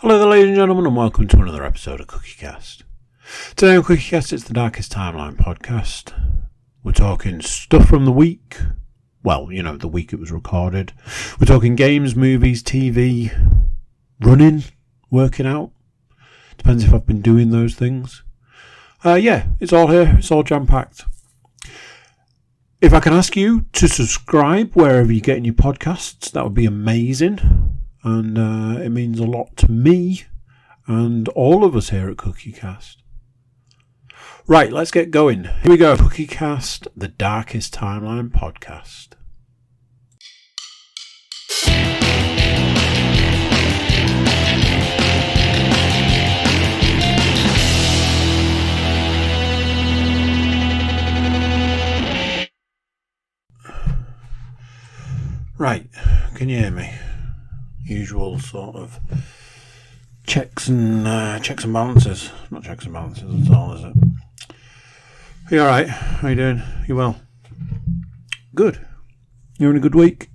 Hello there, ladies and gentlemen, and welcome to another episode of CookieCast. Today on CookieCast, it's the Darkest Timeline podcast. We're talking stuff from the week. Well, you know, the week it was recorded. We're talking games, movies, TV, running, working out. Depends if I've been doing those things. Yeah, it's all here. It's all jam-packed. If I can ask you to subscribe wherever you're getting your podcasts, that would be amazing. And it means a lot to me and all of us here at CookieCast. Right, let's get going. Here we go. CookieCast, the Darkest Timeline podcast. Right, can you hear me? Usual sort of checks and balances. Not checks and balances at all, is it? Are you alright? How you doing? You well? Good. You having a good week?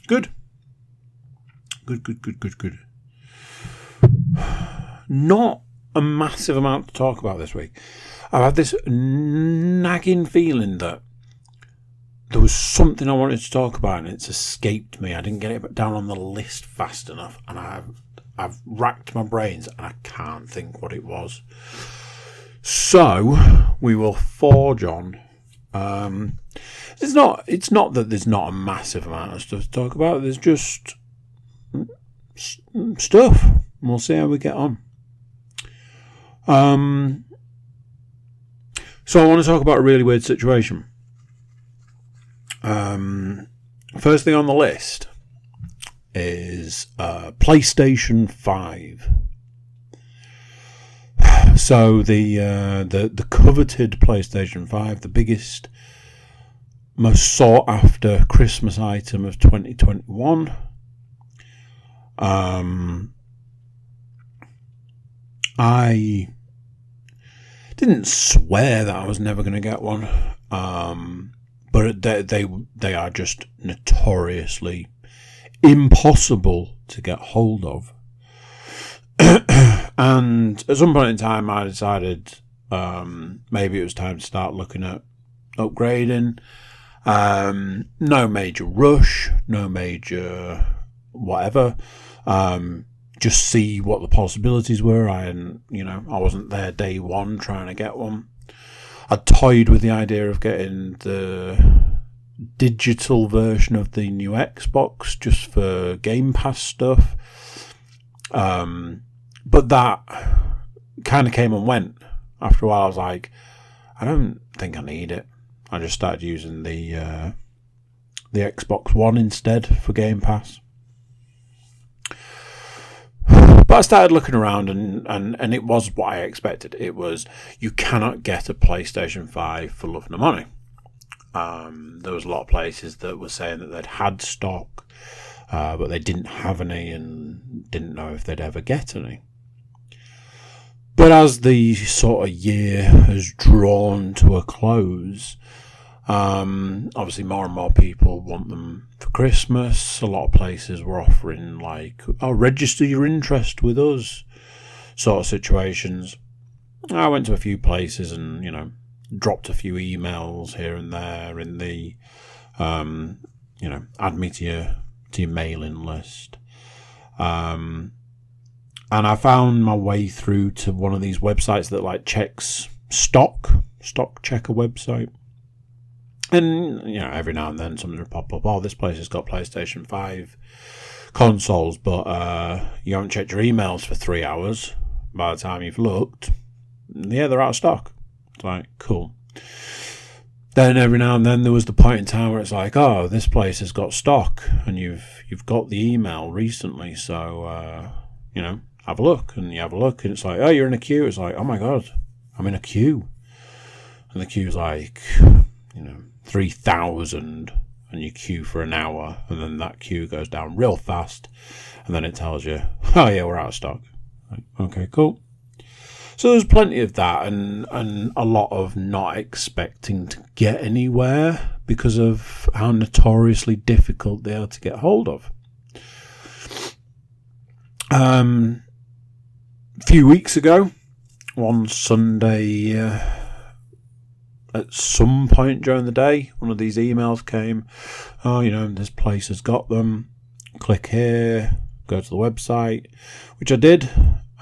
Good. Good. Not a massive amount to talk about this week. I've had this nagging feeling that there was something I wanted to talk about and it's escaped me. I didn't get it down on the list fast enough, and I've racked my brains and I can't think what it was. So we will forge on. It's not that there's not a massive amount of stuff to talk about. There's just stuff. We'll see how we get on. So I want to talk about a really weird situation. First thing on the list is PlayStation 5. So the coveted PlayStation 5, the biggest, most sought after Christmas item of 2021. I didn't swear that I was never going to get one. But they are just notoriously impossible to get hold of. And at some point in time, I decided maybe it was time to start looking at upgrading. No major rush, no major whatever. Just see what the possibilities were. I wasn't there day one trying to get one. I toyed with the idea of getting the digital version of the new Xbox just for Game Pass stuff. But that kind of came and went. After a while, I was like, I don't think I need it. I just started using the Xbox One instead for Game Pass. But I started looking around and it was what I expected. It was, you cannot get a PlayStation 5 for love nor money. There was a lot of places that were saying that they'd had stock, but they didn't have any and didn't know if they'd ever get any. But as the sort of year has drawn to a close, obviously more and more people want them for Christmas. A lot of places were offering register your interest with us sort of situations. I went to a few places and, dropped a few emails here and there in the, add me to your mailing list. And I found my way through to one of these websites that checks stock checker website. And, every now and then something will pop up, this place has got PlayStation 5 consoles, but you haven't checked your emails for 3 hours. By the time you've looked, yeah, they're out of stock. It's like, cool. Then every now and then there was the point in time where it's like, this place has got stock, and you've got the email recently, so, have a look. And you have a look, and it's like, you're in a queue. It's like, oh my God, I'm in a queue. And the queue's 3,000, and you queue for an hour, and then that queue goes down real fast, and then it tells you, we're out of stock. Okay, cool. So there's plenty of that, and a lot of not expecting to get anywhere because of how notoriously difficult they are to get hold of. A few weeks ago, one Sunday, at some point during the day, one of these emails came. Oh, this place has got them. Click here, go to the website, which I did.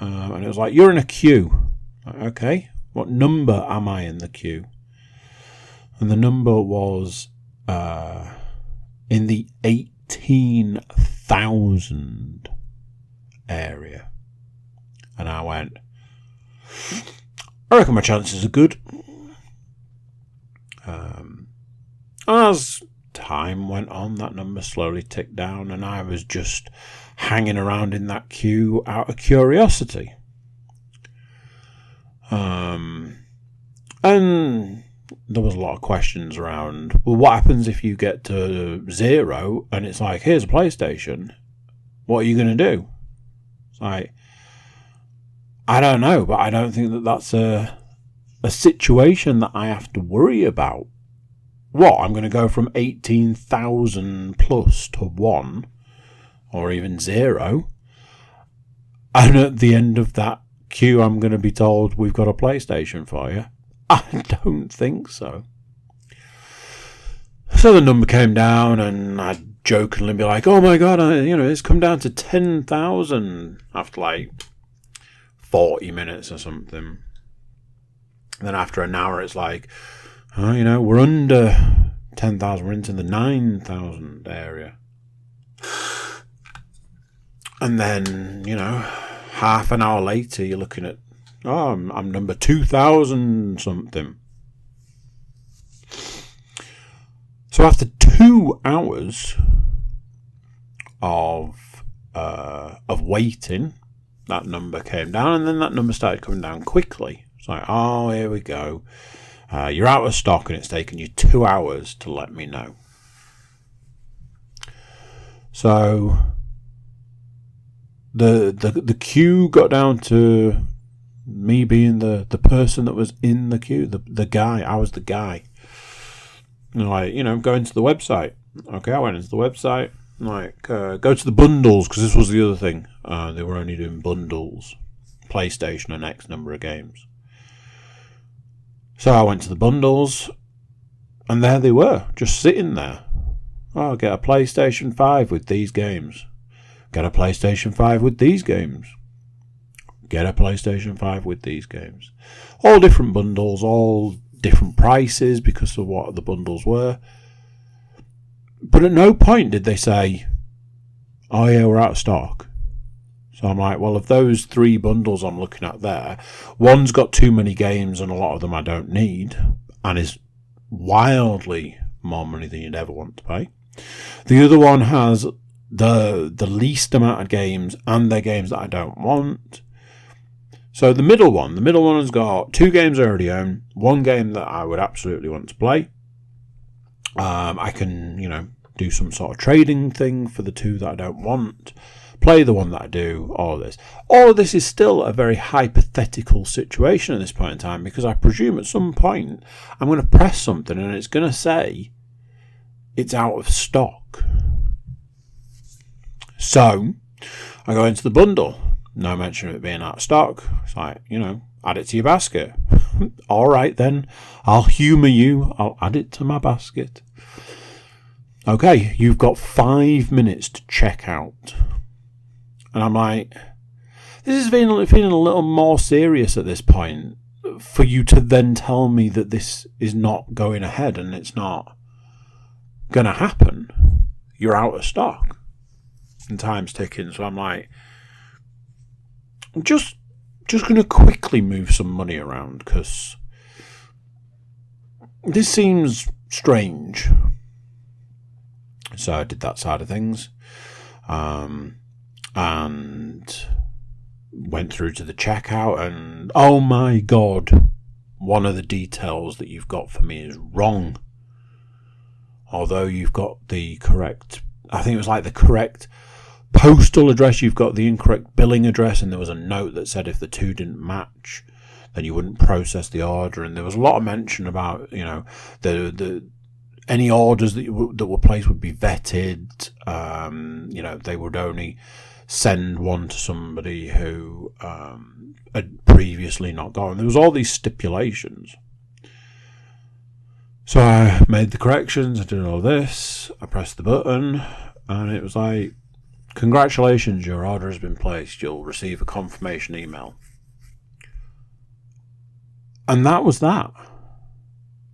And it was like, you're in a queue. Like, okay, what number am I in the queue? And the number was in the 18,000 area. And I went, I reckon my chances are good. As time went on, that number slowly ticked down, and I was just hanging around in that queue out of curiosity. And there was a lot of questions around, well, what happens if you get to 0 and it's like, here's a PlayStation, what are you going to do? It's like, I don't know, but I don't think that that's a situation that I have to worry about. What, I'm going to go from 18,000 plus to 1 or even 0, and at the end of that queue I'm going to be told we've got a PlayStation for you? I don't think so. So the number came down, and I'd jokingly be like, oh my god, it's come down to 10,000 after like 40 minutes or something. And then after an hour it's like, we're under 10,000, we're into the 9,000 area. And then, half an hour later you're looking at, I'm number 2,000 something. So after 2 hours of waiting, that number came down, and then that number started coming down quickly. It's like, oh, here we go. You're out of stock, and it's taken you 2 hours to let me know. So the queue got down to me being the person that was in the queue, the guy. I was the guy. Go into the website. Okay, I went into the website. Go to the bundles, because this was the other thing. They were only doing bundles, PlayStation and X number of games. So I went to the bundles, and there they were, just sitting there. Oh, get a PlayStation 5 with these games. Get a PlayStation 5 with these games. Get a PlayStation 5 with these games. All different bundles, all different prices because of what the bundles were. But at no point did they say, oh yeah, we're out of stock. So I'm like, well, of those 3 bundles I'm looking at there, one's got too many games and a lot of them I don't need, and is wildly more money than you'd ever want to pay. The other one has the least amount of games, and they're games that I don't want. So the middle one has got 2 games I already own, 1 game that I would absolutely want to play. I can, do some sort of trading thing for the 2 that I don't want, play the one that I do, all of this. All of this is still a very hypothetical situation at this point in time, because I presume at some point I'm going to press something and it's going to say it's out of stock. So I go into the bundle. No mention of it being out of stock. It's like, add it to your basket. All right then, I'll humour you. I'll add it to my basket. Okay, you've got 5 minutes to check out. And I'm like, this is feeling a little more serious at this point, for you to then tell me that this is not going ahead and it's not going to happen. You're out of stock. And time's ticking. So I'm like, I'm just going to quickly move some money around, because this seems strange. So I did that side of things. And went through to the checkout, and oh my god, one of the details that you've got for me is wrong. Although you've got the correct, I think it was like the correct postal address, you've got the incorrect billing address, and there was a note that said if the 2 didn't match, then you wouldn't process the order. And there was a lot of mention about, the any orders that were placed would be vetted. They would only send one to somebody who had previously not gone. There was all these stipulations. So I made the corrections, I did all this, I pressed the button, and it was like, congratulations, your order has been placed, you'll receive a confirmation email. And that was that.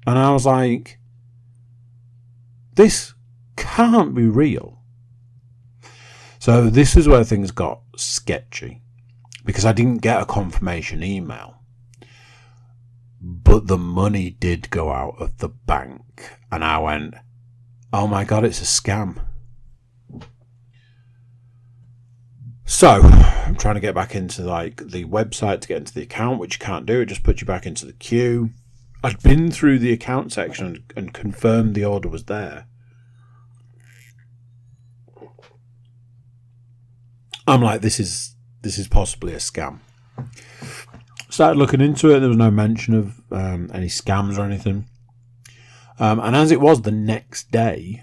And I was like, this can't be real. So this is where things got sketchy, because I didn't get a confirmation email. But the money did go out of the bank, and I went, oh my God, it's a scam. So I'm trying to get back into like the website to get into the account, which you can't do. It just puts you back into the queue. I'd been through the account section and confirmed the order was there. I'm like, this is possibly a scam. Started looking into it. There was no mention of any scams or anything. And as it was, the next day,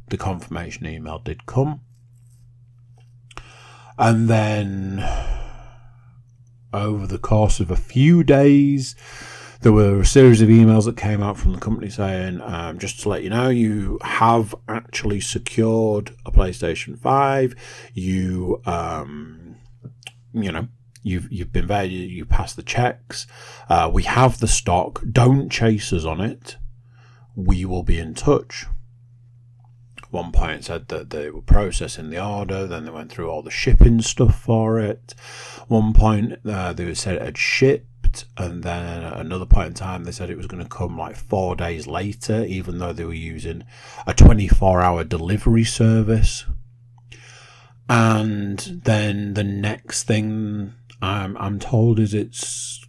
the confirmation email did come. And then over the course of a few days, there were a series of emails that came out from the company saying, just to let you know, you have actually secured a PlayStation 5. You've been there, you passed the checks. We have the stock. Don't chase us on it. We will be in touch. At one point it said that they were processing the order, then they went through all the shipping stuff for it. One point they said it had shipped, and then at another point in time they said it was going to come like 4 days later, even though they were using a 24-hour delivery service. And then the next thing I'm told is it's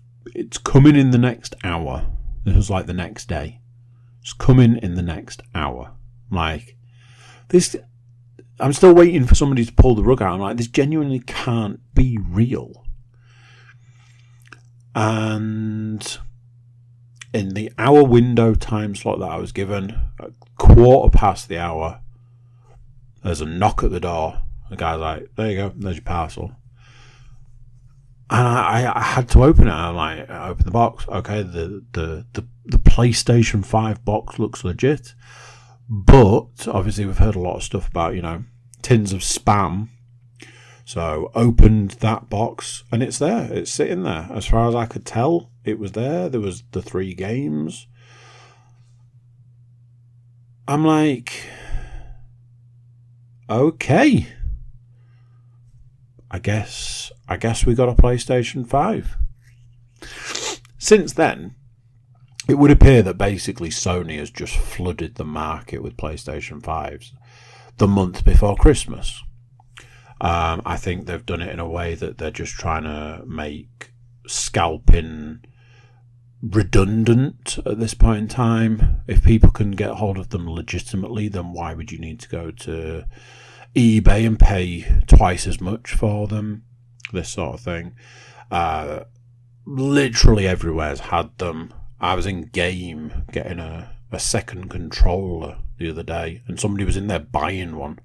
coming in the next hour. This was like the next day. It's coming in the next hour. Like, this, I'm still waiting for somebody to pull the rug out. I'm like, this genuinely can't be real. And in the hour window time slot that I was given, a quarter past the hour, there's a knock at the door. The guy's like, there you go, there's your parcel. And I had to open it. I'm like, I opened the box. Okay, the PlayStation 5 box looks legit. But obviously we've heard a lot of stuff about, tins of spam. So opened that box and it's there. It's sitting there. As far as I could tell, it was there. There was the 3 games. I'm like, okay. I guess we got a PlayStation 5. Since then, it would appear that basically Sony has just flooded the market with PlayStation 5s the month before Christmas. I think they've done it in a way that they're just trying to make scalping redundant at this point in time. If people can get hold of them legitimately, then why would you need to go to eBay and pay twice as much for them? This sort of thing. Literally everywhere's had them. I was in game getting a second controller the other day, and somebody was in there buying one,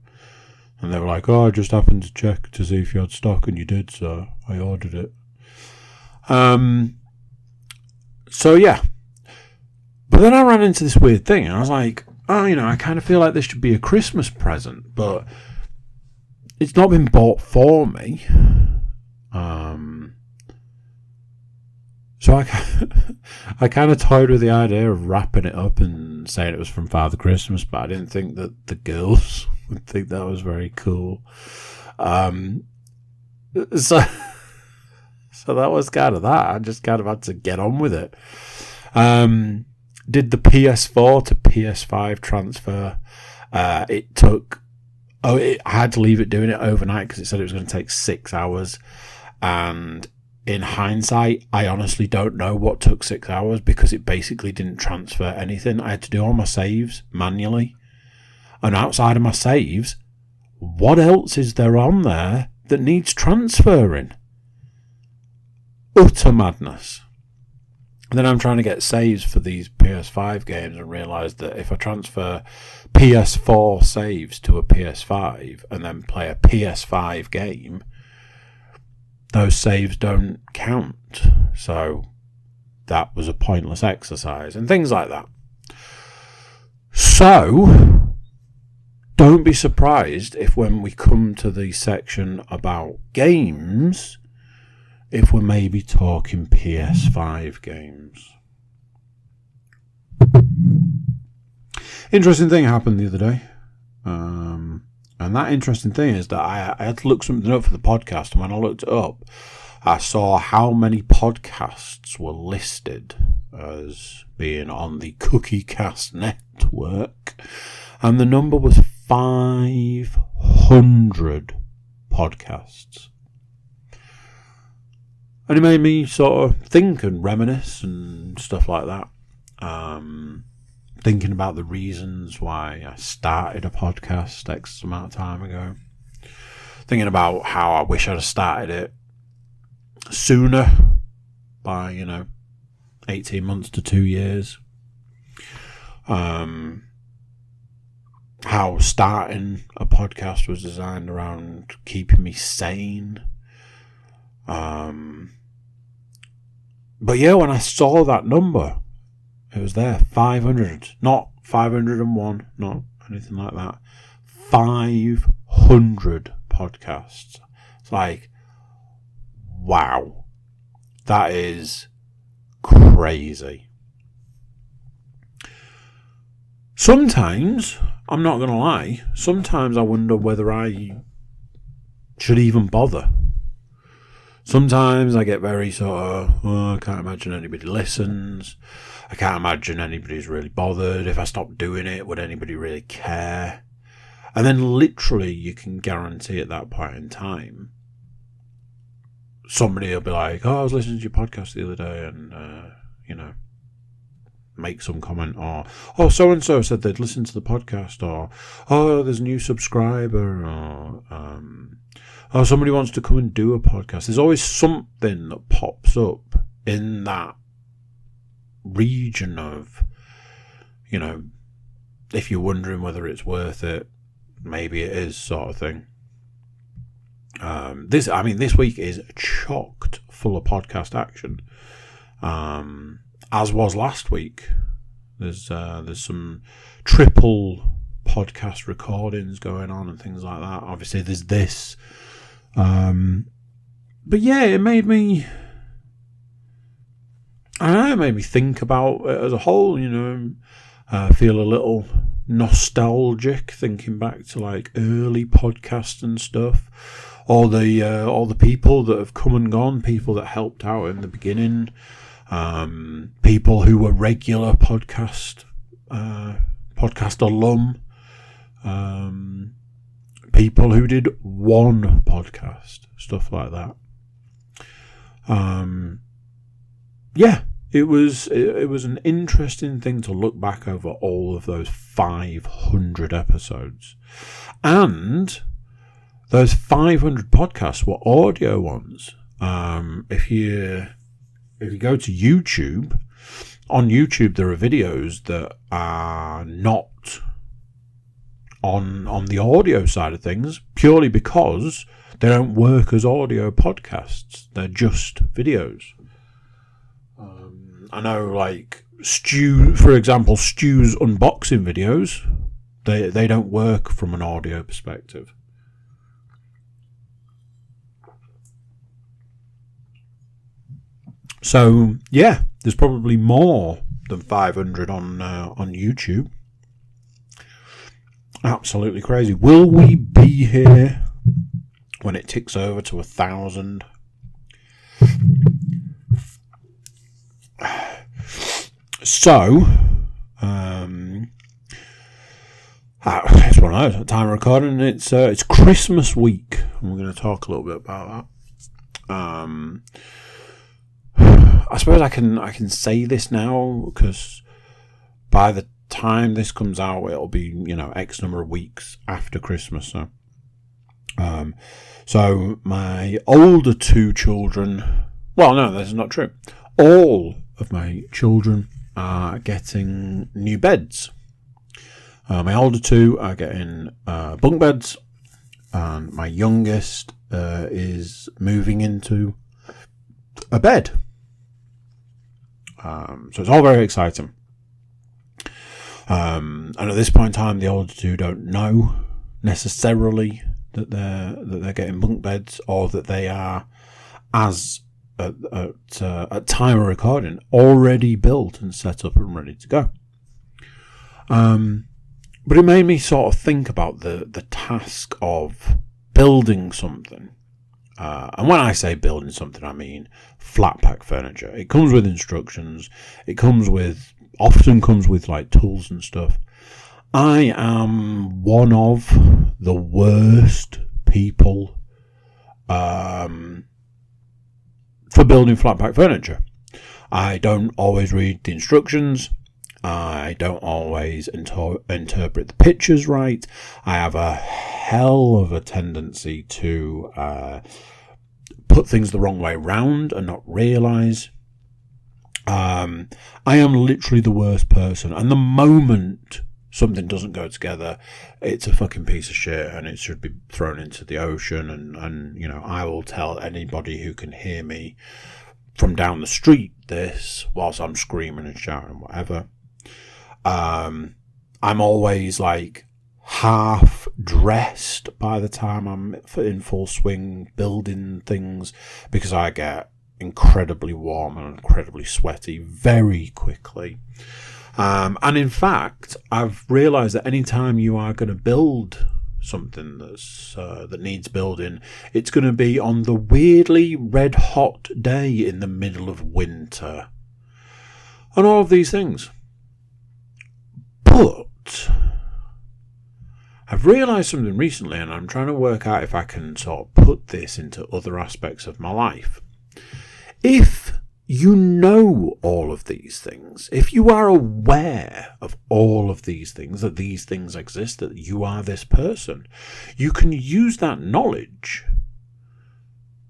and they were like, I just happened to check to see if you had stock, and you did, so I ordered it. So yeah, but then I ran into this weird thing, and I was like, I kind of feel like this should be a Christmas present, but it's not been bought for me. So I kind of toyed with the idea of wrapping it up and saying it was from Father Christmas, but I didn't think that the girls would think that was very cool. So that was kind of that. I just kind of had to get on with it. Did the PS4 to PS5 transfer. It took... I had to leave it doing it overnight because it said it was going to take 6 hours. And in hindsight, I honestly don't know what took 6 hours because it basically didn't transfer anything. I had to do all my saves manually. And outside of my saves, what else is there on there that needs transferring? Utter madness. then I'm trying to get saves for these PS5 games and realise that if I transfer PS4 saves to a PS5 and then play a PS5 game, those saves don't count. So that was a pointless exercise and things like that. So don't be surprised if when we come to the section about games, if we're maybe talking PS5 games. Interesting thing happened the other day. And that interesting thing is that I had to look something up for the podcast. And when I looked it up, I saw how many podcasts were listed as being on the CookieCast network. And the number was 500 podcasts. And it made me sort of think and reminisce and stuff like that. Thinking about the reasons why I started a podcast X amount of time ago. Thinking about how I wish I'd have started it sooner by, 18 months to 2 years. How starting a podcast was designed around keeping me sane. But yeah, when I saw that number, it was there, 500, not 501, not anything like that. 500 podcasts. It's like, wow, that is crazy. Sometimes, I'm not going to lie, sometimes I wonder whether I should even bother. Sometimes I get very sort of, I can't imagine anybody listens. I can't imagine anybody's really bothered. If I stop doing it, would anybody really care? And then literally you can guarantee at that point in time, somebody will be like, I was listening to your podcast the other day and, make some comment, or, so-and-so said they'd listen to the podcast, or, there's a new subscriber, or, somebody wants to come and do a podcast. There's always something that pops up in that region of, if you're wondering whether it's worth it, maybe it is, sort of thing. This week is chocked full of podcast action, as was last week. There's some triple podcast recordings going on and things like that. Obviously, there's this. But yeah, it made me, it made me think about it as a whole, feel a little nostalgic thinking back to like early podcasts and stuff. All the people that have come and gone, people that helped out in the beginning, people who were regular podcast alum, people who did one podcast, stuff like that. It was an interesting thing to look back over all of those 500 episodes, and those 500 podcasts were audio ones. If you go to YouTube, on YouTube there are videos that are not on the audio side of things, purely because they don't work as audio podcasts. They're just videos. I know, like Stu, for example, Stu's unboxing videos, they don't work from an audio perspective. So yeah, there's probably more than 500 on YouTube. Absolutely crazy. Will we be here when it ticks over to 1,000? So, it's one of those, time of recording. It's Christmas week, and we're going to talk a little bit about that. I suppose I can say this now, because by the time this comes out, it'll be, X number of weeks after Christmas. So my older two children, well, no, that's not true. All of my children are getting new beds. My older two are getting bunk beds, and my youngest is moving into a bed. So it's all very exciting. And at this point in time, the older two don't know necessarily that they're getting bunk beds, or that they are, as at time of recording, already built and set up and ready to go. But it made me sort of think about the task of building something. And when I say building something, I mean flat pack furniture. It comes with instructions. It often comes with like tools and stuff. I am one of the worst people for building flat pack furniture. I don't always read the instructions. I don't always interpret the pictures right. I have a hell of a tendency to put things the wrong way round and not realise. I am literally the worst person, and the moment something doesn't go together, it's a fucking piece of shit and it should be thrown into the ocean, and you know, I will tell anybody who can hear me from down the street this whilst I'm screaming and shouting and whatever. I'm always like half dressed by the time I'm in full swing building things, because I get incredibly warm and incredibly sweaty very quickly. And in fact, I've realised that anytime you are going to build something that needs building, it's going to be on the weirdly red hot day in the middle of winter, and all of these things. But I've realised something recently, and I'm trying to work out if I can sort of put this into other aspects of my life. If you know all of these things, if you are aware of all of these things, that these things exist, that you are this person, you can use that knowledge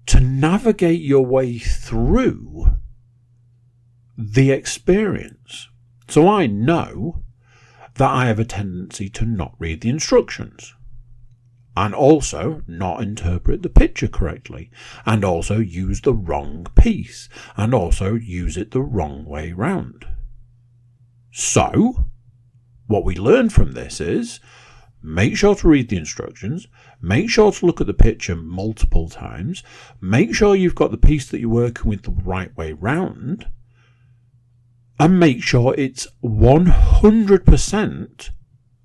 to navigate your way through the experience. So I know that I have a tendency to not read the instructions, and also not interpret the picture correctly, and also use the wrong piece, and also use it the wrong way round. So, what we learn from this is, make sure to read the instructions, make sure to look at the picture multiple times, make sure you've got the piece that you're working with the right way round, and make sure it's 100%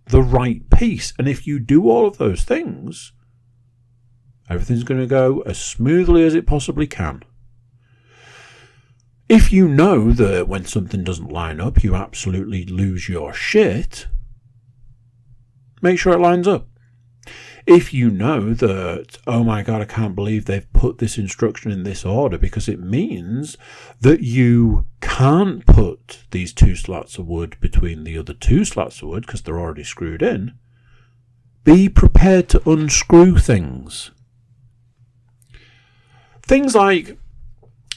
the right piece. And if you do all of those things, everything's going to go as smoothly as it possibly can. If you know that when something doesn't line up, you absolutely lose your shit, make sure it lines up. If you know that, oh my God, I can't believe they've put this instruction in this order, because it means that you can't put these 2 slats of wood between the other 2 slats of wood because they're already screwed in, be prepared to unscrew things. Things like,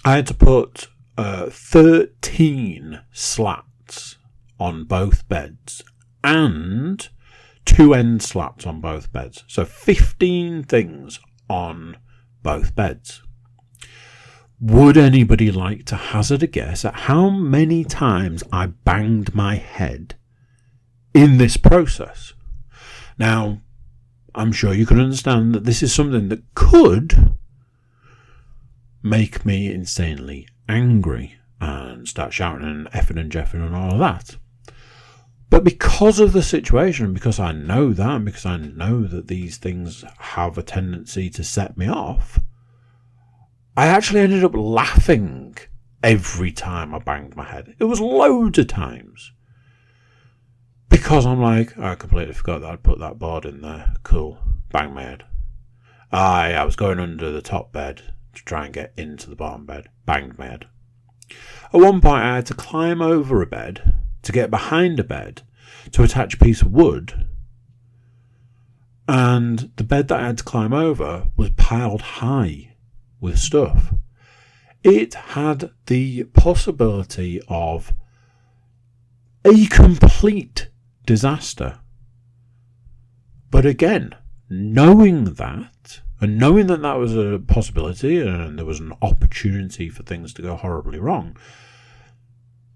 I had to put 13 slats on both beds and 2 end slats on both beds. So 15 things on both beds. Would anybody like to hazard a guess at how many times I banged my head in this process? Now, I'm sure you can understand that this is something that could make me insanely angry and start shouting and effing and jeffing and all of that. But because of the situation, because I know that, and because I know that these things have a tendency to set me off, I actually ended up laughing every time I banged my head. It was loads of times. Because I'm like, I completely forgot that I'd put that board in there. Cool. Bang my head. I was going under the top bed to try and get into the bottom bed. Banged my head. At one point I had to climb over a bed to get behind a bed to attach a piece of wood, and the bed that I had to climb over was piled high with stuff. it had the possibility of a complete disaster. But again, knowing that, and knowing that that was a possibility and there was an opportunity for things to go horribly wrong,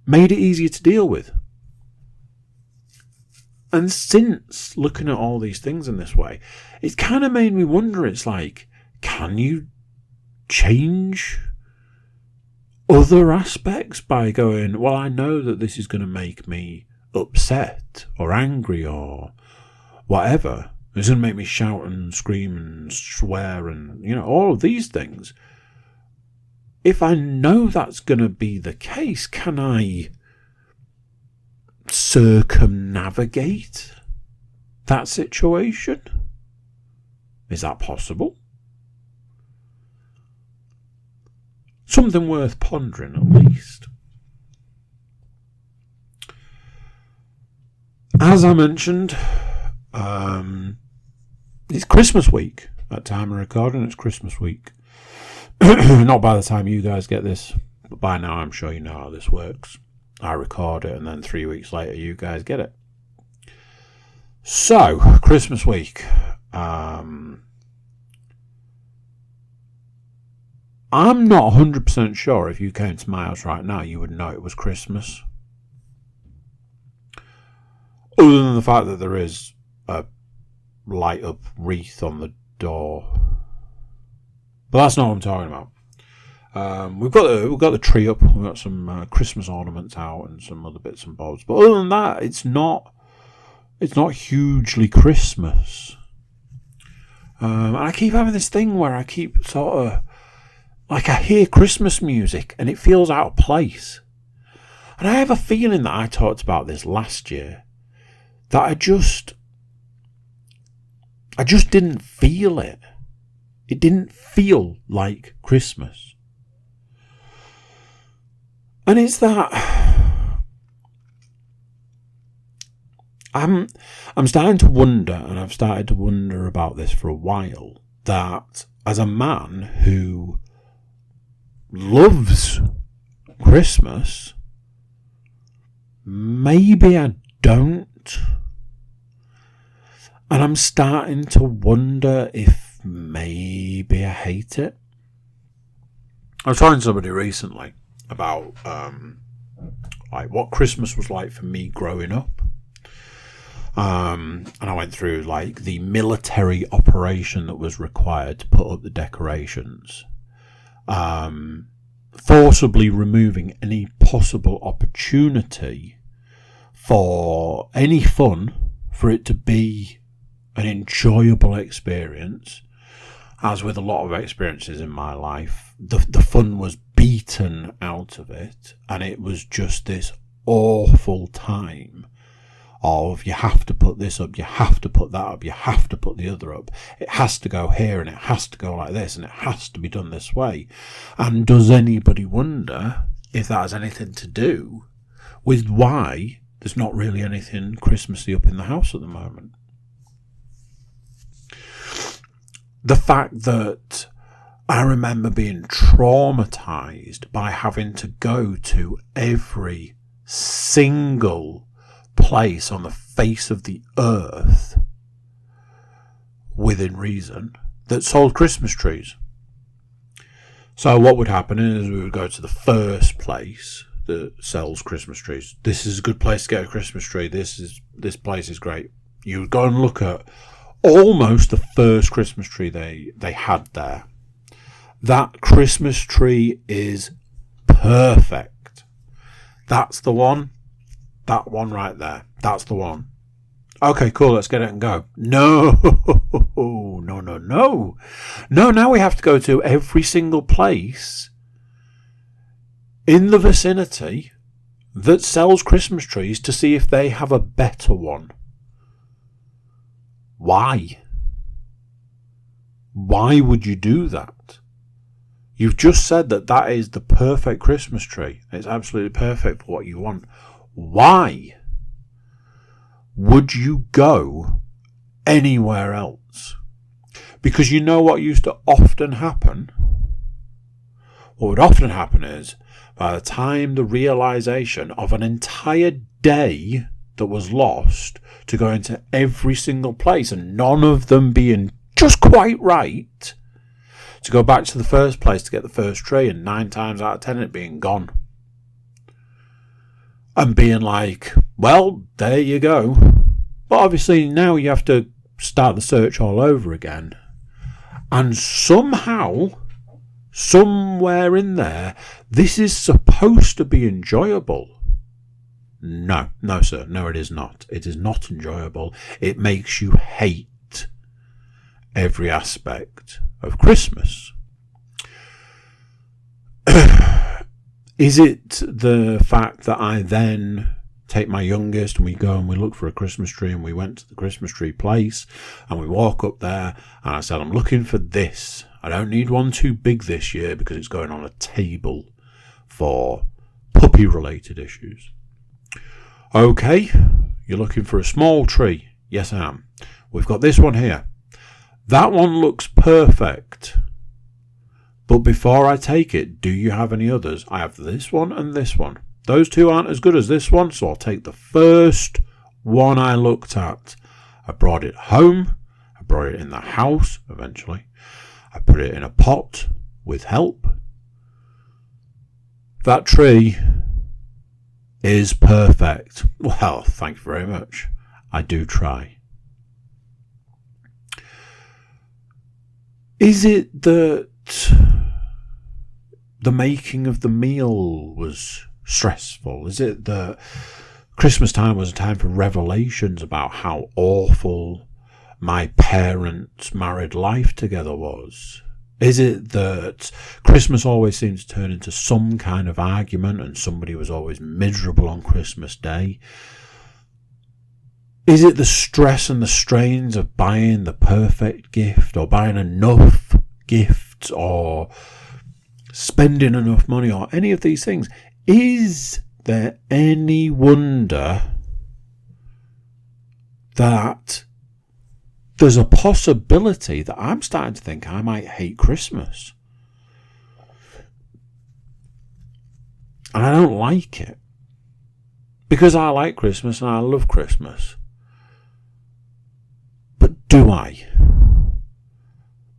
made it easier to deal with. And since looking at all these things in this way, it's kind of made me wonder, it's like, can you change other aspects by going, well, I know that this is going to make me upset or angry or whatever. It's going to make me shout and scream and swear and, all of these things. If I know that's going to be the case, can I circumnavigate that situation? Is that possible? Something worth pondering, at least. As I mentioned, it's Christmas week. At time of recording, it's Christmas week. Not by the time you guys get this, but by now I'm sure you know how this works. I record it and then 3 weeks later you guys get it. So, Christmas week. I'm not 100% sure if you came to my house right now you would know it was Christmas. Other than the fact that there is a light up wreath on the door. But that's not what I'm talking about. We've got the tree up. We've got some Christmas ornaments out and some other bits and bobs. But other than that, it's not hugely Christmas. And I keep having this thing where I keep sort of like I hear Christmas music and it feels out of place. And I have a feeling that I talked about this last year, that I just didn't feel it. It didn't feel like Christmas. And it's that I'm starting to wonder, and I've started to wonder about this for a while, that as a man who loves Christmas, maybe I don't. And I'm starting to wonder if maybe I hate it. I was talking to somebody recently about like what Christmas was like for me growing up. And I went through like the military operation that was required to put up the decorations. Forcibly removing any possible opportunity for any fun, for it to be an enjoyable experience. As with a lot of experiences in my life, the fun was beaten out of it, and it was just this awful time of you have to put this up, you have to put that up, you have to put the other up. It has to go here and it has to go like this and it has to be done this way. And does anybody wonder if that has anything to do with why there's not really anything Christmassy up in the house at the moment? The fact that I remember being traumatized by having to go to every single place on the face of the earth, within reason, that sold Christmas trees. So what would happen is we would go to the first place that sells Christmas trees. This is a good place to get a Christmas tree. This place is great. You would go and look at almost the first Christmas tree they had there. That Christmas tree is perfect. That's the one. That one right there. That's the one. Okay, cool, let's get it and go. No, no. No, now we have to go to every single place in the vicinity that sells Christmas trees to see if they have a better one. Why? Why would you do that? You've just said that is the perfect Christmas tree. It's absolutely perfect for what you want. Why would you go anywhere else? Because you know what used to often happen what would often happen is, by the time the realisation of an entire day that was lost to go into every single place and none of them being just quite right, to go back to the first place to get the first tree, and 9 times out of 10 it being gone. And being like, well, there you go. But obviously now you have to start the search all over again. And somehow, somewhere in there, this is supposed to be enjoyable. No, sir. No, it is not. It is not enjoyable. It makes you hate every aspect of Christmas. Is it the fact that I then take my youngest and we go and we look for a Christmas tree, and we went to the Christmas tree place and we walk up there and I said, I'm looking for this. I don't need one too big this year because it's going on a table for puppy related issues. Okay, you're looking for a small tree. Yes, I am. We've got this one here. That one looks perfect. But before I take it, do you have any others? I have this one and this one. Those two aren't as good as this one, so I'll take the first one I looked at. I brought it home. I brought it in the house eventually. I put it in a pot with help. That tree is perfect. Well, thank you very much. I do try. Is it that the making of the meal was stressful? Is it that Christmas time was a time for revelations about how awful my parents' married life together was? Is it that Christmas always seems to turn into some kind of argument and somebody was always miserable on Christmas Day? Is it the stress and the strains of buying the perfect gift, or buying enough gifts, or spending enough money, or any of these things? Is there any wonder that there's a possibility that I'm starting to think I might hate Christmas? And I don't like it. Because I like Christmas and I love Christmas. But do I?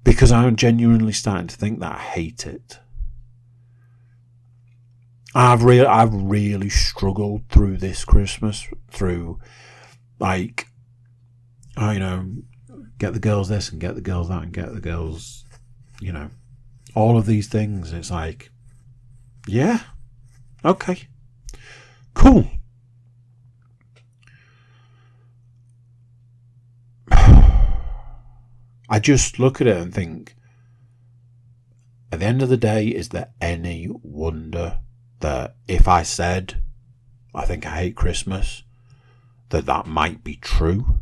Because I'm genuinely starting to think that I hate it. I've really struggled through this Christmas, through, like, get the girls this and get the girls that and get the girls, all of these things. It's like, yeah, okay, cool. I just look at it and think, at the end of the day, is there any wonder that if I said I think I hate Christmas, that might be true?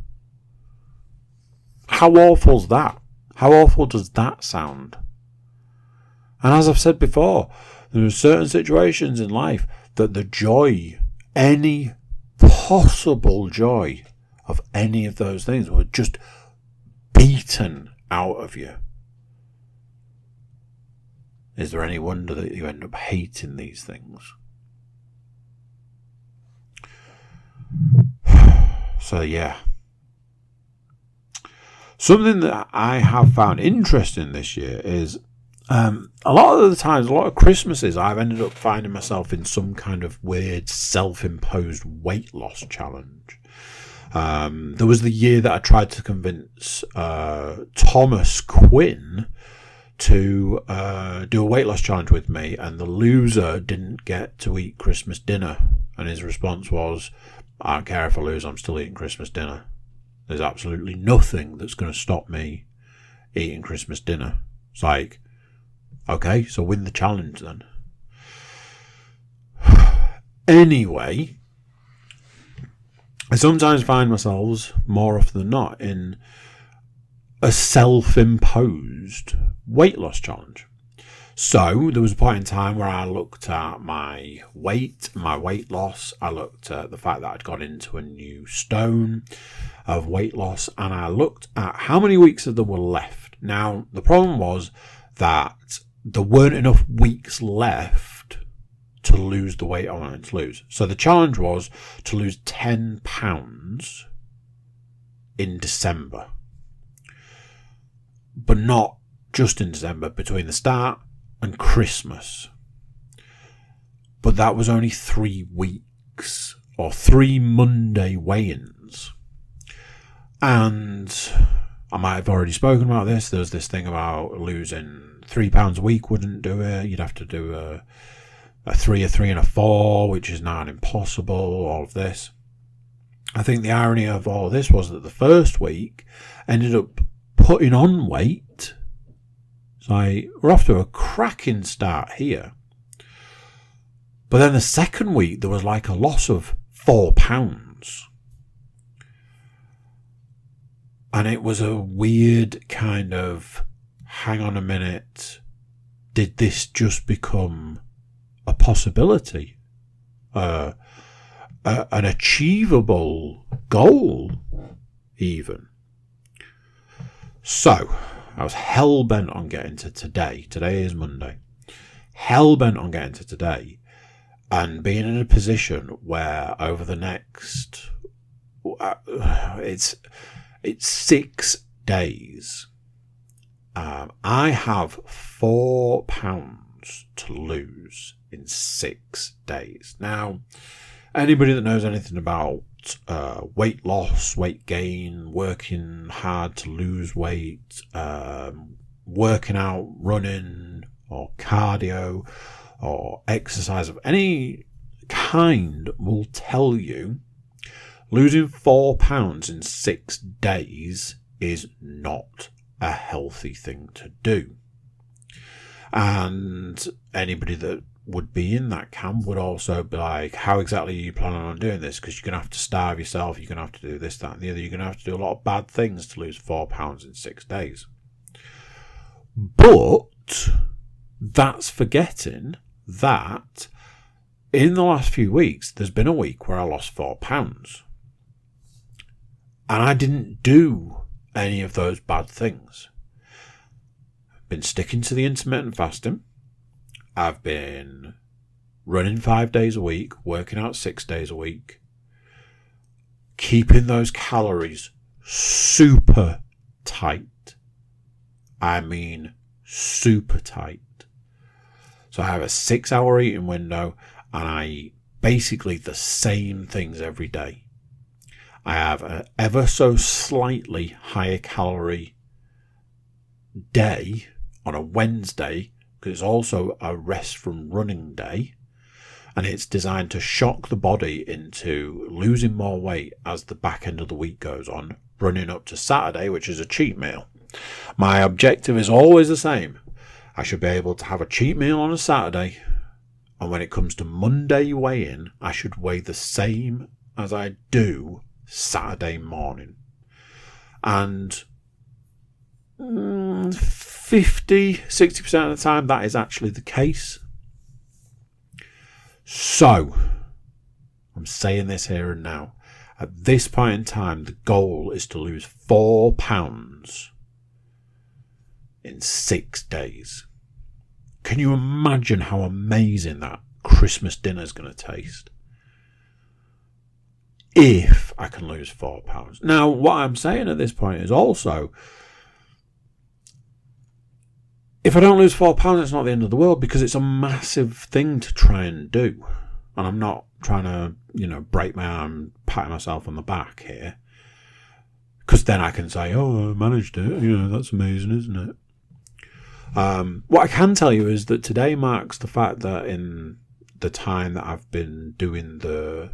How awful's that? How awful does that sound? And as I've said before, there are certain situations in life that the joy, any possible joy of any of those things, were just beaten out of you. Is there any wonder that you end up hating these things? So yeah. Something that I have found interesting this year is a lot of the times, a lot of Christmases, I've ended up finding myself in some kind of weird self-imposed weight loss challenge. There was the year that I tried to convince Thomas Quinn to do a weight loss challenge with me, and the loser didn't get to eat Christmas dinner. And his response was, I don't care if I lose, I'm still eating Christmas dinner. There's absolutely nothing that's going to stop me eating Christmas dinner. It's like, okay, so win the challenge then. Anyway, I sometimes find myself, more often than not, in a self-imposed weight loss challenge. So there was a point in time where I looked at my weight loss. I looked at the fact that I'd got into a new stone of weight loss, and I looked at how many weeks there were left. Now, the problem was that there weren't enough weeks left to lose the weight I wanted to lose. So the challenge was to lose 10 pounds in December. But not just in December, between the start and Christmas. But that was only 3 weeks, or 3 Monday weigh-ins. And I might have already spoken about this. There was this thing about losing £3 a week wouldn't do it. You'd have to do a 3, a 3 and a 4, which is now impossible, all of this. I think the irony of all of this was that the first week ended up putting on weight. So we're off to a cracking start here. But then the second week, there was like a loss of £4. And it was a weird kind of, hang on a minute, did this just become a possibility? An achievable goal, even? So, I was hell-bent on getting to today. Today is Monday. Hell-bent on getting to today. And being in a position where over the next... It's 6 days. I have £4 to lose in 6 days. Now, anybody that knows anything about weight loss, weight gain, working hard to lose weight, working out, running, or cardio, or exercise of any kind will tell you losing £4 in 6 days is not a healthy thing to do. And anybody that would be in that camp would also be like, how exactly are you planning on doing this? Because you're going to have to starve yourself, you're going to have to do this, that and the other, you're going to have to do a lot of bad things to lose £4 in 6 days. But that's forgetting that in the last few weeks, there's been a week where I lost £4. And I didn't do any of those bad things. I've been sticking to the intermittent fasting. I've been running 5 days a week, working out 6 days a week, keeping those calories super tight. I mean, super tight. So I have a 6-hour eating window and I eat basically the same things every day. I have an ever so slightly higher calorie day on a Wednesday because it's also a rest from running day. And it's designed to shock the body into losing more weight as the back end of the week goes on, running up to Saturday, which is a cheat meal. My objective is always the same. I should be able to have a cheat meal on a Saturday, and when it comes to Monday weigh-in, I should weigh the same as I do Saturday morning. And 50-60% of the time, that is actually the case. So, I'm saying this here and now. At this point in time, the goal is to lose £4 in 6 days. Can you imagine how amazing that Christmas dinner is going to taste? If I can lose £4. Now, what I'm saying at this point is also, if I don't lose £4, it's not the end of the world, because it's a massive thing to try and do. And I'm not trying to, break my arm, pat myself on the back here. Because then I can say, oh, I managed it. That's amazing, isn't it? What I can tell you is that today marks the fact that in the time that I've been doing the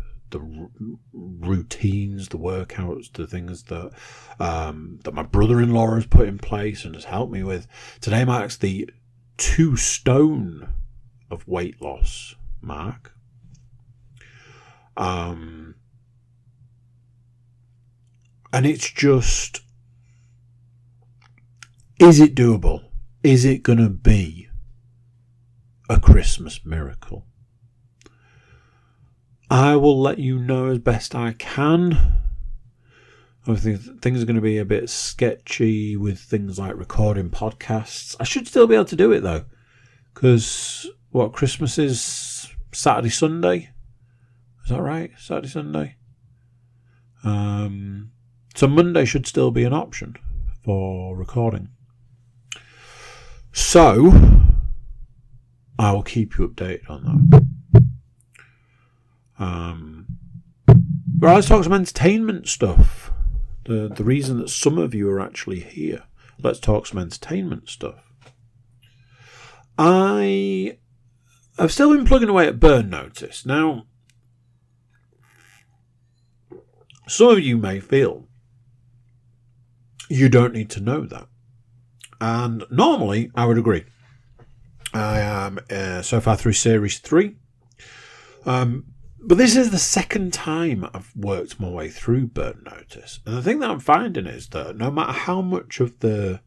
routines, the workouts, the things that that my brother-in-law has put in place and has helped me with, today marks the 2 stone of weight loss mark. And it's just, is it doable? Is it going to be a Christmas miracle? I will let you know as best I can. Obviously, things are going to be a bit sketchy with things like recording podcasts. I should still be able to do it, though. Because, Christmas is Saturday, Sunday? Is that right? Saturday, Sunday? So Monday should still be an option for recording. So, I will keep you updated on that. Right, let's talk some entertainment stuff. The reason that some of you are actually here. Let's talk some entertainment stuff. I've still been plugging away at Burn Notice. Now, some of you may feel you don't need to know that. And normally, I would agree. I am so far through Series 3. But this is the second time I've worked my way through Burn Notice. And the thing that I'm finding is that no matter how much of the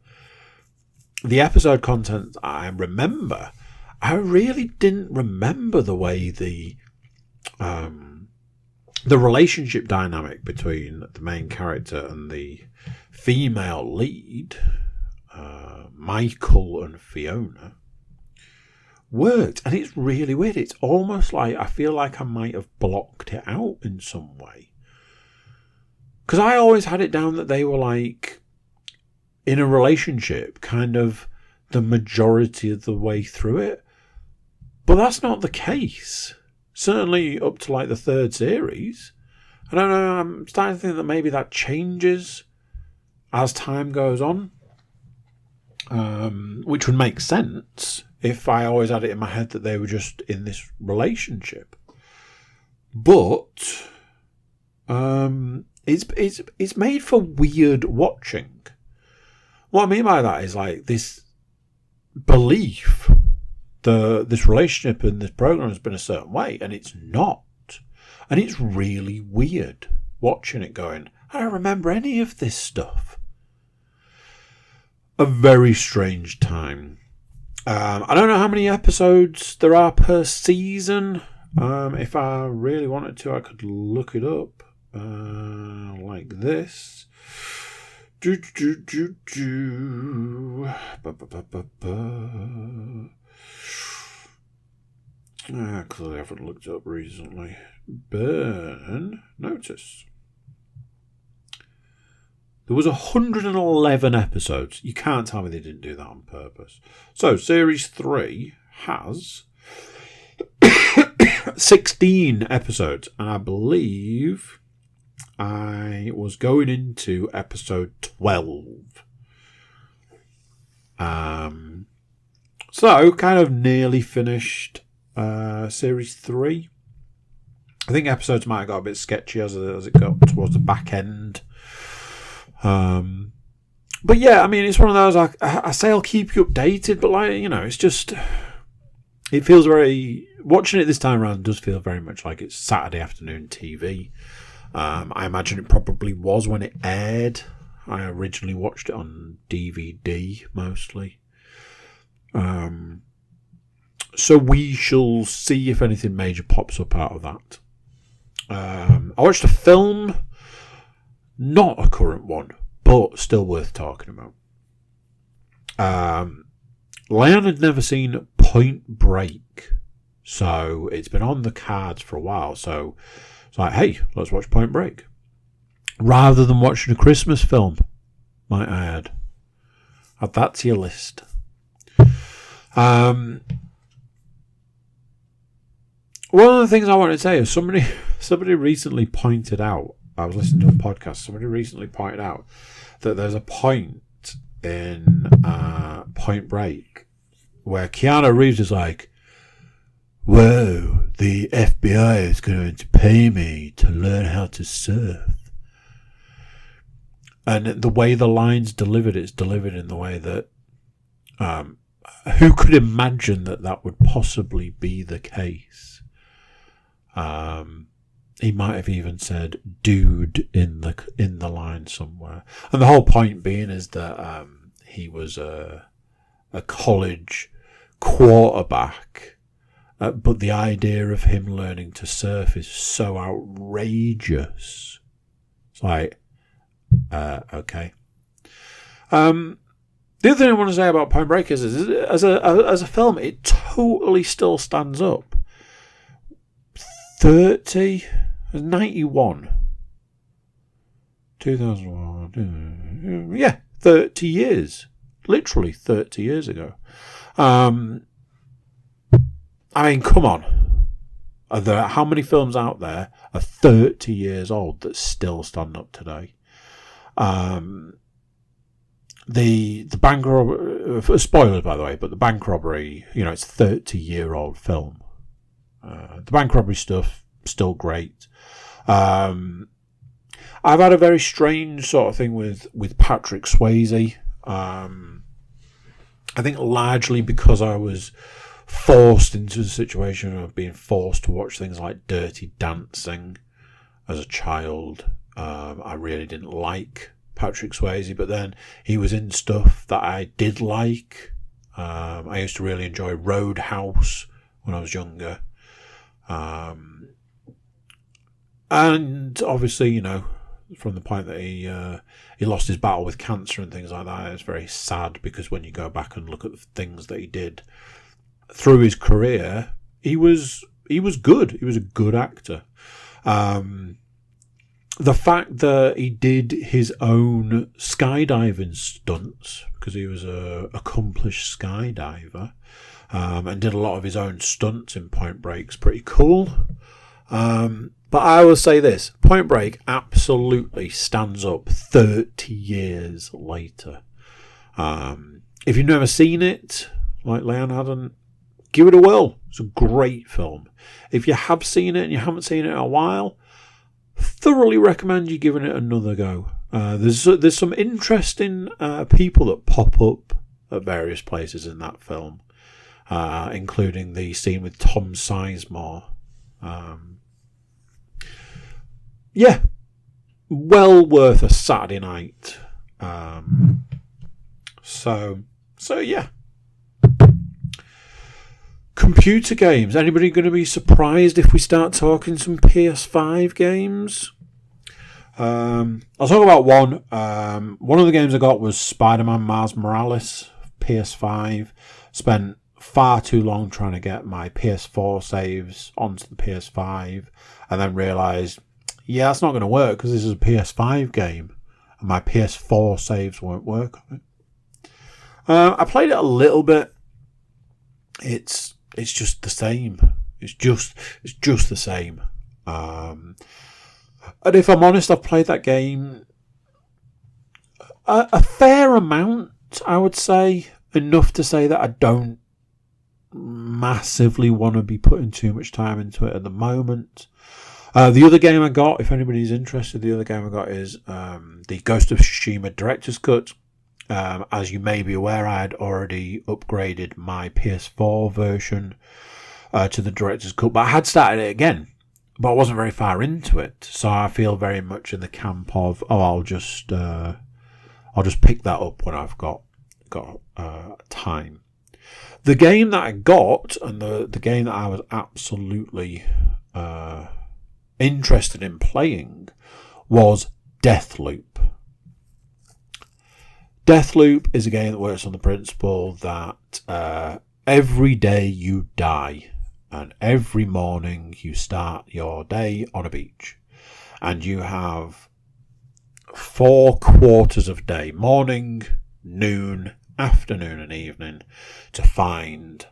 episode content I remember, I really didn't remember the way the relationship dynamic between the main character and the female lead, Michael and Fiona, worked. And it's really weird. It's almost like I feel like I might have blocked it out in some way. Because I always had it down that they were like in a relationship kind of the majority of the way through it. But that's not the case. Certainly up to like the third series. I don't know, I'm starting to think that maybe that changes as time goes on. Which would make sense if I always had it in my head that they were just in this relationship. But it's made for weird watching. What I mean by that is like this belief that this relationship and this program has been a certain way, and it's not. And it's really weird watching it going, I don't remember any of this stuff. A very strange time. I don't know how many episodes there are per season. If I really wanted to, I could look it up like this. Clearly I haven't looked it up recently. Burn Notice. There was 111 episodes. You can't tell me they didn't do that on purpose. So, Series 3 has 16 episodes. And I believe I was going into episode 12. So, kind of nearly finished Series 3. I think episodes might have got a bit sketchy as it got towards the back end. But yeah, I mean, it's one of those, I say I'll keep you updated, but like, you know, it's just, it feels very, watching it this time around does feel very much like it's Saturday afternoon TV. I imagine it probably was when it aired. I originally watched it on DVD mostly. So we shall see if anything major pops up out of that. I watched a film, not a current one, but still worth talking about. Leon had never seen Point Break, so it's been on the cards for a while. So it's like, hey, let's watch Point Break. Rather than watching a Christmas film, might I add. Add that to your list. One of the things I want to say is somebody recently pointed out, I was listening to a podcast, somebody recently pointed out that there's a point in Point Break where Keanu Reeves is like, whoa, the FBI is going to pay me to learn how to surf. And the way the line's delivered, it's delivered in the way that who could imagine that would possibly be the case? He might have even said "dude" in the line somewhere, and the whole point being is that he was a college quarterback, but the idea of him learning to surf is so outrageous. It's like, okay. The The other thing I want to say about Point Break is as a film, it totally still stands up. 91. 2001. Yeah, 30 years. Literally 30 years ago. I mean, come on. How many films out there are 30 years old that still stand up today? The bank robbery, spoilers by the way, but the bank robbery, it's a 30-year-old film. The bank robbery stuff, still great. I've had a very strange sort of thing with Patrick Swayze. I think largely because I was forced into the situation of being forced to watch things like Dirty Dancing as a child. I really didn't like Patrick Swayze, but then he was in stuff that I did like. I used to really enjoy Roadhouse when I was younger. And obviously, from the point that he lost his battle with cancer and things like that, it's very sad because when you go back and look at the things that he did through his career, he was good. He was a good actor. The fact that he did his own skydiving stunts, because he was an accomplished skydiver, and did a lot of his own stunts in Point Break's pretty cool. But I will say this, Point Break absolutely stands up 30 years later. If you've never seen it, like Leon hadn't, give it a whirl. It's a great film. If you have seen it and you haven't seen it in a while, thoroughly recommend you giving it another go. There's some interesting people that pop up at various places in that film, including the scene with Tom Sizemore. Yeah, well worth a Saturday night. So yeah. Computer games. Anybody going to be surprised if we start talking some PS5 games? I'll talk about one. One of the games I got was Spider-Man Miles Morales, PS5. Spent far too long trying to get my PS4 saves onto the PS5, and then realised, yeah, that's not going to work because this is a PS5 game, and my PS4 saves won't work on it. I played it a little bit. It's just the same. It's just the same. And if I'm honest, I've played that game a fair amount, I would say. Enough to say that I don't massively want to be putting too much time into it at the moment. The other game I got, if anybody's interested, the other game I got is the Ghost of Tsushima Director's Cut. As you may be aware, I had already upgraded my PS4 version to the Director's Cut, but I had started it again, but I wasn't very far into it, so I feel very much in the camp of, I'll just pick that up when I've got time. The game that I got, and the game that I was absolutely interested in playing, was Deathloop. Deathloop is a game that works on the principle that every day you die, and every morning you start your day on a beach, and you have 4 quarters of day, morning, noon, afternoon and evening, to find,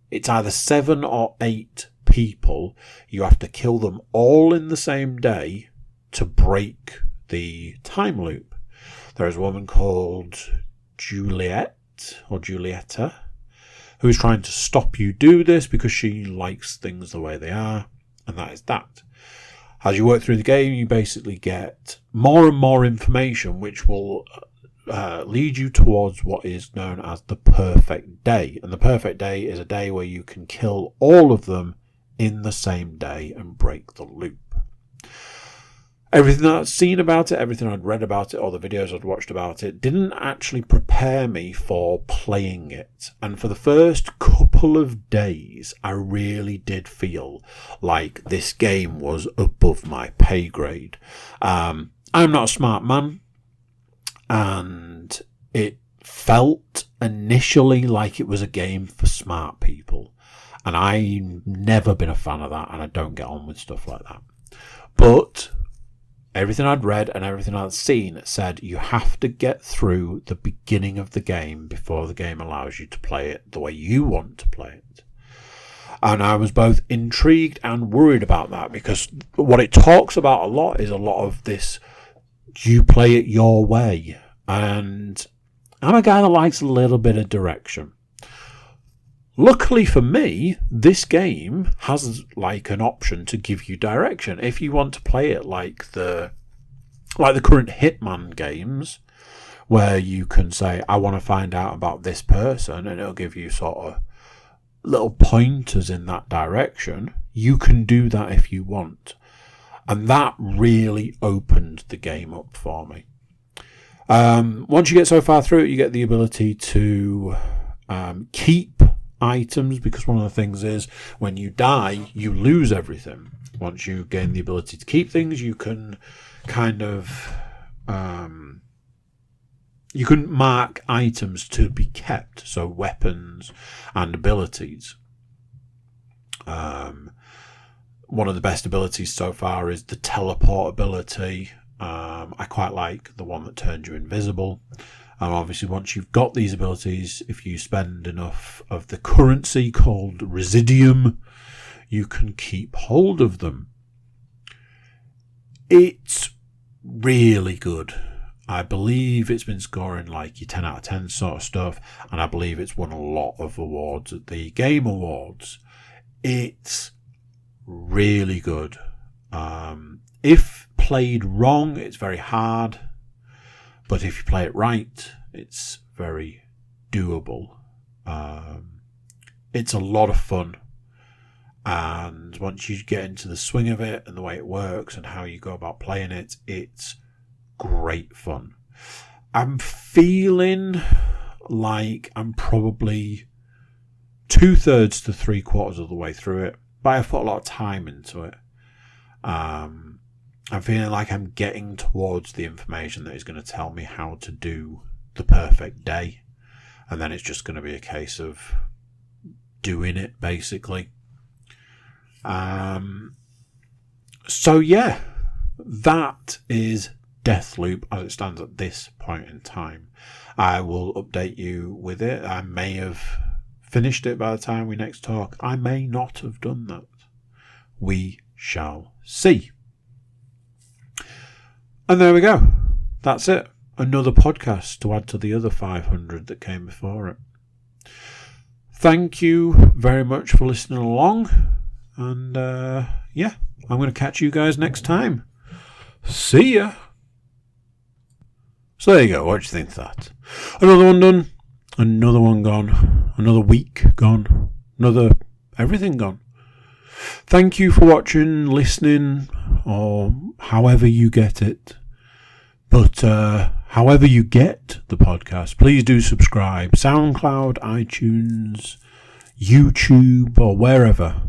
it's either 7 or 8 people. You have to kill them all in the same day to break the time loop. There is a woman called Julieta, who is trying to stop you do this because she likes things the way they are, and that is that. As you work through the game, you basically get more and more information which will lead you towards what is known as the perfect day. And the perfect day is a day where you can kill all of them in the same day and break the loop. Everything that I'd seen about it, everything I'd read about it, all the videos I'd watched about it, didn't actually prepare me for playing it. And for the first couple of days, I really did feel like this game was above my pay grade. I'm not a smart man, and it felt initially like it was a game for smart people. And I've never been a fan of that, and I don't get on with stuff like that. But everything I'd read and everything I'd seen said you have to get through the beginning of the game before the game allows you to play it the way you want to play it. And I was both intrigued and worried about that, because what it talks about a lot is a lot of this, you play it your way. And I'm a guy that likes a little bit of direction. Luckily for me, this game has like an option to give you direction. If you want to play it like the current Hitman games, where you can say, I want to find out about this person, and it'll give you sort of little pointers in that direction, you can do that if you want. And that really opened the game up for me. Once you get so far through it, you get the ability to keep items, because one of the things is when you die, you lose everything. Once you gain the ability to keep things, you can kind of you can mark items to be kept, so weapons and abilities. One of the best abilities so far is the teleport ability. I quite like the one that turns you invisible. Obviously, once you've got these abilities, if you spend enough of the currency called Residium, you can keep hold of them. It's really good. I believe it's been scoring like your 10 out of 10 sort of stuff, and I believe it's won a lot of awards at the Game Awards. It's really good. If played wrong, it's very hard, but if you play it right, it's very doable. It's a lot of fun, and once you get into the swing of it and the way it works and how you go about playing it, it's great fun. I'm feeling like I'm probably 2/3 to 3/4 of the way through it, but I've put a lot of time into it. I'm feeling like I'm getting towards the information that is going to tell me how to do the perfect day, and then it's just going to be a case of doing it, basically. So yeah, that is Deathloop as it stands at this point in time. I will update you with it. I may have finished it by the time we next talk. I may not have done that. We shall see. And there we go. That's it. Another podcast to add to the other 500 that came before it. Thank you very much for listening along. And yeah, I'm going to catch you guys next time. See ya. So there you go. What do you think of that? Another one done. Another one gone. Another week gone. Another everything gone. Thank you for watching, listening, or however you get it. But however you get the podcast, please do subscribe. SoundCloud, iTunes, YouTube, or wherever.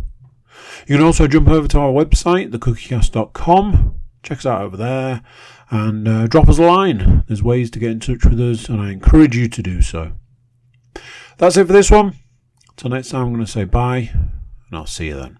You can also jump over to our website, thecookiecast.com. Check us out over there and drop us a line. There's ways to get in touch with us, and I encourage you to do so. That's it for this one. Till next time, I'm going to say bye, and I'll see you then.